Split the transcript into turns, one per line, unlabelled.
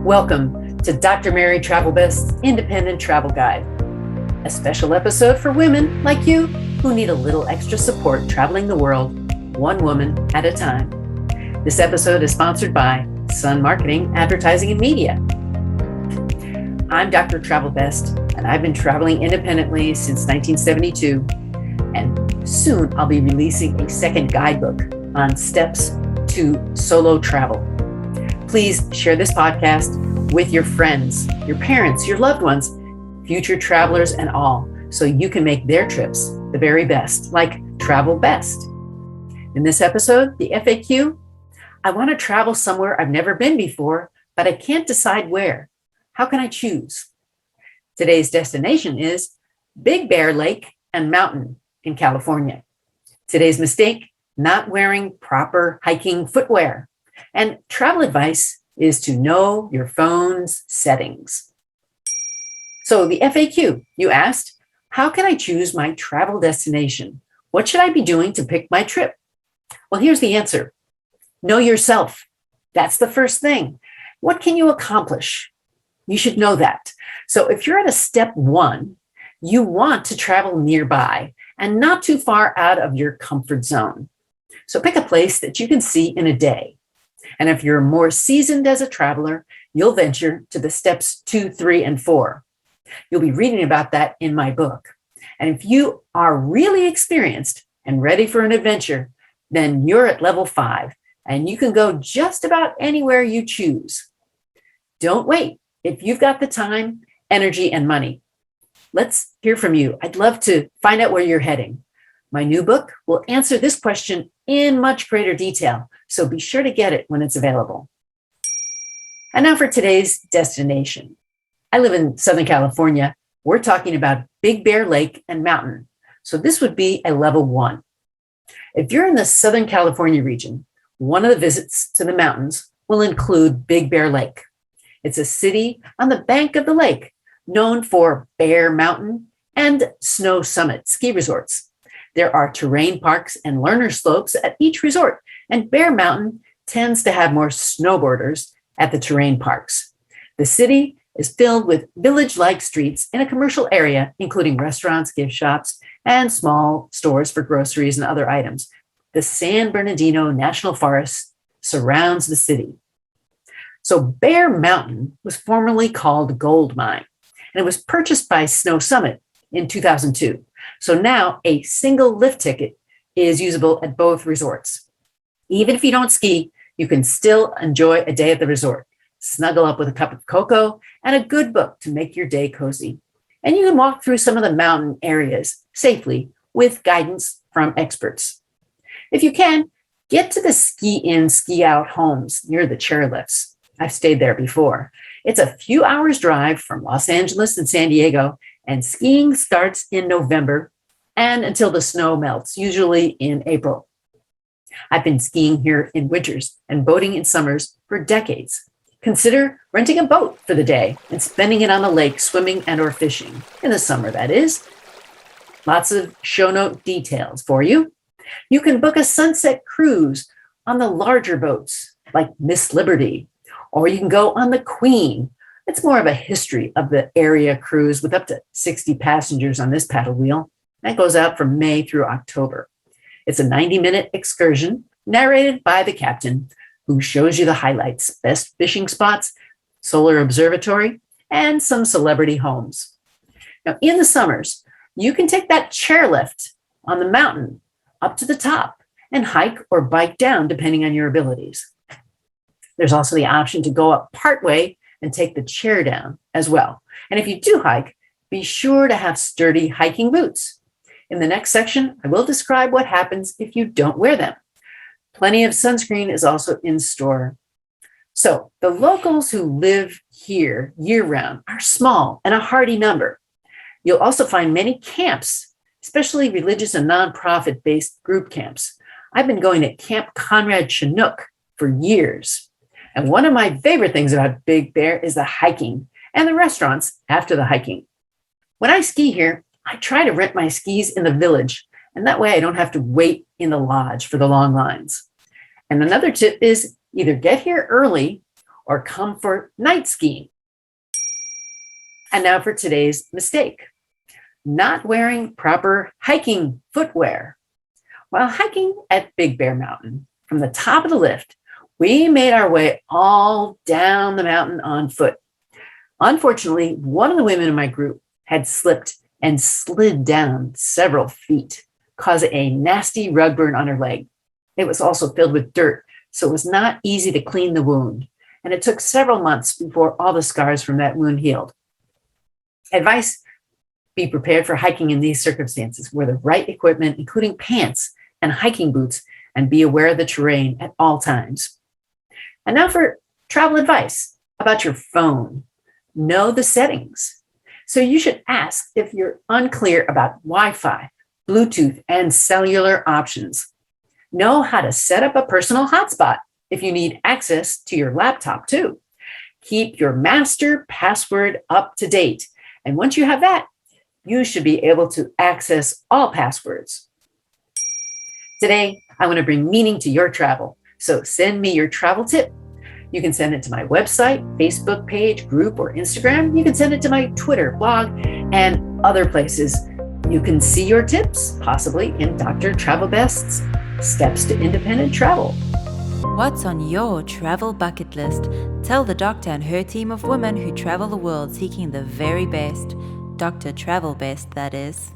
Welcome to Dr. Mary Travelbest's Independent Travel Guide, a special episode for women like you who need a little extra support traveling the world, one woman at a time. This episode is sponsored by Sun Marketing, Advertising, and Media. I'm Dr. Travelbest, and I've been traveling independently since 1972, and soon I'll be releasing a second guidebook on steps to solo travel. Please share this podcast with your friends, your parents, your loved ones, future travelers, and all, so you can make their trips the very best, like Travelbest. In this episode, the FAQ, I want to travel somewhere I've never been before, but I can't decide where. How can I choose? Today's destination is Big Bear Lake and Mountain in California. Today's mistake, not wearing proper hiking footwear. And travel advice is to know your phone's settings. So the FAQ, you asked, how can I choose my travel destination? What should I be doing to pick my trip? Well, here's the answer. Know yourself. That's the first thing. What can you accomplish? You should know that. So if you're at a step one, you want to travel nearby and not too far out of your comfort zone. So pick a place that you can see in a day. And if you're more seasoned as a traveler, you'll venture to the steps 2, 3, and 4. You'll be reading about that in my book. And if you are really experienced and ready for an adventure, then you're at level 5, and you can go just about anywhere you choose. Don't wait. If you've got the time, energy, and money, let's hear from you. I'd love to find out where you're heading. My new book will answer this question in much greater detail, so be sure to get it when it's available. And now for today's destination. I live in Southern California. We're talking about Big Bear Lake and Mountain. So this would be a level 1. If you're in the Southern California region, one of the visits to the mountains will include Big Bear Lake. It's a city on the bank of the lake, known for Bear Mountain and Snow Summit ski resorts. There are terrain parks and learner slopes at each resort, and Bear Mountain tends to have more snowboarders at the terrain parks. The city is filled with village-like streets in a commercial area, including restaurants, gift shops, and small stores for groceries and other items. The San Bernardino National Forest surrounds the city. So Bear Mountain was formerly called Gold Mine, and it was purchased by Snow Summit in 2002. So now a single lift ticket is usable at both resorts. Even if you don't ski, you can still enjoy a day at the resort. Snuggle up with a cup of cocoa and a good book to make your day cozy. And you can walk through some of the mountain areas safely with guidance from experts. If you can, get to the ski-in, ski-out homes near the chairlifts. I've stayed there before. It's a few hours drive from Los Angeles and San Diego, and skiing starts in November and until the snow melts, usually in April. I've been skiing here in winters and boating in summers for decades. Consider renting a boat for the day and spending it on the lake swimming and or fishing, in the summer that is. Lots of show note details for you. You can book a sunset cruise on the larger boats like Miss Liberty, or you can go on the Queen. It's more of a history of the area cruise with up to 60 passengers on this paddle wheel. That goes out from May through October. It's a 90-minute excursion narrated by the captain, who shows you the highlights, best fishing spots, solar observatory, and some celebrity homes. Now, in the summers, you can take that chairlift on the mountain up to the top and hike or bike down, depending on your abilities. There's also the option to go up partway and take the chair down as well. And if you do hike, be sure to have sturdy hiking boots. In the next section, I will describe what happens if you don't wear them. Plenty of sunscreen is also in store. So the locals who live here year-round are small and a hardy number. You'll also find many camps, especially religious and nonprofit-based group camps. I've been going to Camp Conrad Chinook for years. And one of my favorite things about Big Bear is the hiking and the restaurants after the hiking. When I ski here, I try to rent my skis in the village, and that way I don't have to wait in the lodge for the long lines. And another tip is either get here early or comfort night skiing. And now for today's mistake: not wearing proper hiking footwear. While hiking at Big Bear Mountain, from the top of the lift, we made our way all down the mountain on foot. Unfortunately, one of the women in my group had slipped and slid down several feet, causing a nasty rug burn on her leg. It was also filled with dirt, so it was not easy to clean the wound, and it took several months before all the scars from that wound healed. Advice: be prepared for hiking in these circumstances. Wear the right equipment, including pants and hiking boots, and be aware of the terrain at all times. And now for travel advice about your phone. Know the settings. So you should ask if you're unclear about Wi-Fi, Bluetooth, and cellular options. Know how to set up a personal hotspot if you need access to your laptop too. Keep your master password up to date. And once you have that, you should be able to access all passwords. Today, I want to bring meaning to your travel. So send me your travel tip. You can send it to my website, Facebook page, group, or Instagram. You can send it to my Twitter, blog, and other places. You can see your tips, possibly in Dr. Travelbest's Steps to Independent Travel.
What's on your travel bucket list? Tell the doctor and her team of women who travel the world seeking the very best. Dr. Travelbest, that is.